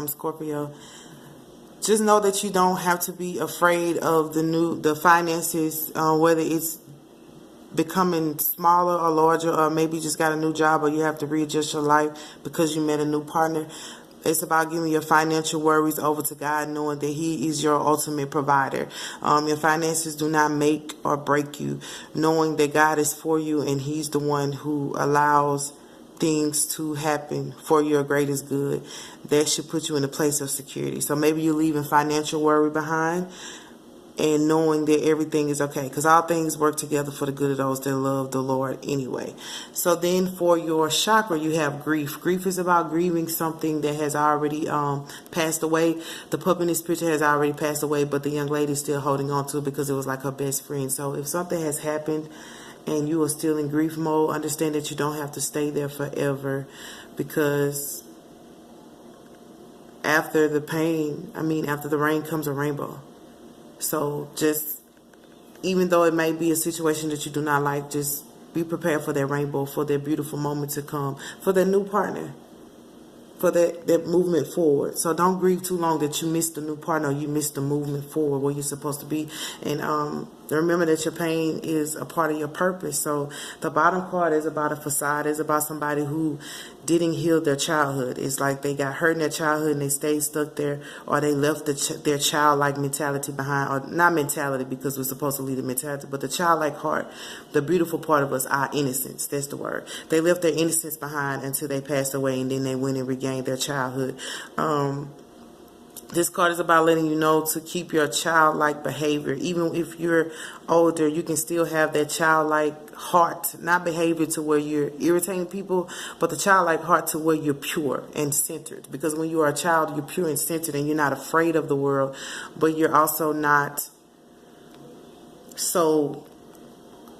Scorpio, just know that you don't have to be afraid of the finances, whether it's becoming smaller or larger, or maybe you just got a new job, or you have to readjust your life because you met a new partner. It's about giving your financial worries over to God, knowing that He is your ultimate provider. Your finances do not make or break you, knowing that God is for you and He's the one who allows things to happen for your greatest good. That should put you in a place of security. So maybe you're leaving financial worry behind and knowing that everything is okay, because all things work together for the good of those that love the Lord anyway. So then for your chakra, you have grief. Grief is about grieving something that has already passed away. The pup in this picture has already passed away, but the young lady is still holding on to it because it was like her best friend. So if something has happened and you are still in grief mode, understand that you don't have to stay there forever, because after the rain comes a rainbow. So just, even though it may be a situation that you do not like, just be prepared for that rainbow, for that beautiful moment to come, for that new partner, for that movement forward. So don't grieve too long that you missed the new partner, or you missed the movement forward where you're supposed to be. And remember that your pain is a part of your purpose. So the bottom card is about a facade. It's about somebody who didn't heal their childhood. It's like they got hurt in their childhood and they stayed stuck there, or they left their childlike mentality behind, or not mentality, because we're supposed to leave the mentality, but the childlike heart, the beautiful part of us, our innocence. That's the word. They left their innocence behind until they passed away, and then they went and regained their childhood. This card is about letting you know to keep your childlike behavior. Even if you're older, you can still have that childlike heart, not behavior to where you're irritating people, but the childlike heart to where you're pure and centered. Because when you are a child, you're pure and centered, and you're not afraid of the world, but you're also not so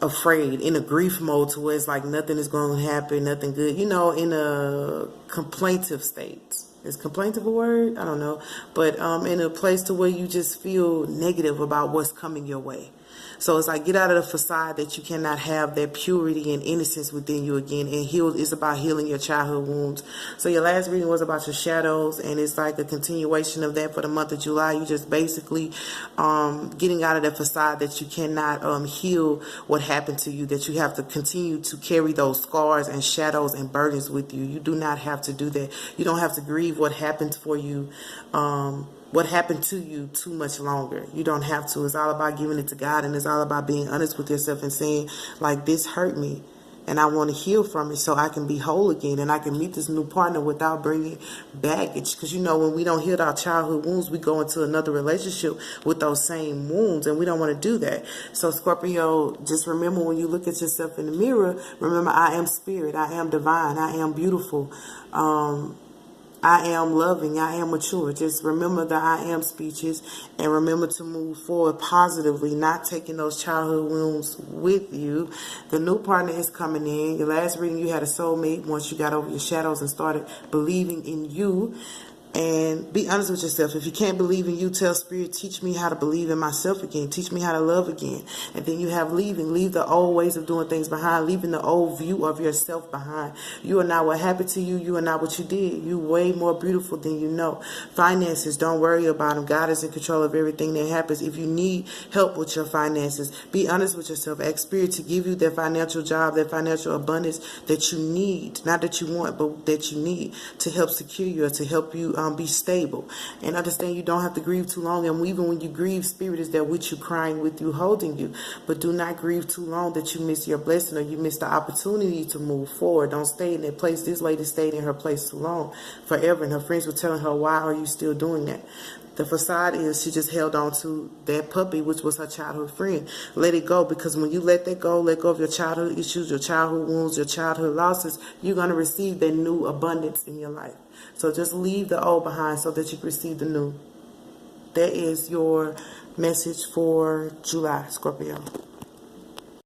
afraid in a grief mode to where it's like nothing is going to happen, nothing good, in a complaintive state. Is complaintive a word? I don't know. But in a place to where you just feel negative about what's coming your way. So it's like, get out of the facade that you cannot have that purity and innocence within you again, and heal. It's about healing your childhood wounds. So your last reading was about your shadows, and it's like a continuation of that for the month of July. You just basically getting out of that facade that you cannot heal what happened to you, that you have to continue to carry those scars and shadows and burdens with you. You do not have to do that. You don't have to grieve what happened for you, what happened to you too much longer. You don't have to. It's all about giving it to God, and it's all about being honest with yourself and saying, like, this hurt me and I want to heal from it so I can be whole again, and I can meet this new partner without bringing baggage. Because when we don't heal our childhood wounds, we go into another relationship with those same wounds, and we don't want to do that. So Scorpio, just remember, when you look at yourself in the mirror, remember, I am spirit, I am divine, I am beautiful, I am loving, I am mature. Just remember the I am speeches, and remember to move forward positively, not taking those childhood wounds with you. The new partner is coming in. Your last reading, you had a soulmate once you got over your shadows and started believing in you. And be honest with yourself. If you can't believe in you, tell Spirit, teach me how to believe in myself again. Teach me how to love again. And then you have leaving. Leave the old ways of doing things behind. Leaving the old view of yourself behind. You are not what happened to you. You are not what you did. You way more beautiful than you know. Finances, don't worry about them. God is in control of everything that happens. If you need help with your finances, be honest with yourself. Ask Spirit to give you that financial job, that financial abundance that you need. Not that you want, but that you need to help secure you, or to help you be stable. And understand you don't have to grieve too long. And even when you grieve, Spirit is there with you, crying with you, holding you. But do not grieve too long that you miss your blessing, or you miss the opportunity to move forward. Don't stay in that place. This lady stayed in her place too long, forever. And her friends were telling her, why are you still doing that? The facade is she just held on to that puppy, which was her childhood friend. Let it go, because when you let that go, let go of your childhood issues, your childhood wounds, your childhood losses, you're going to receive that new abundance in your life. So just leave the old behind so that you can receive the new. That is your message for July, Scorpio.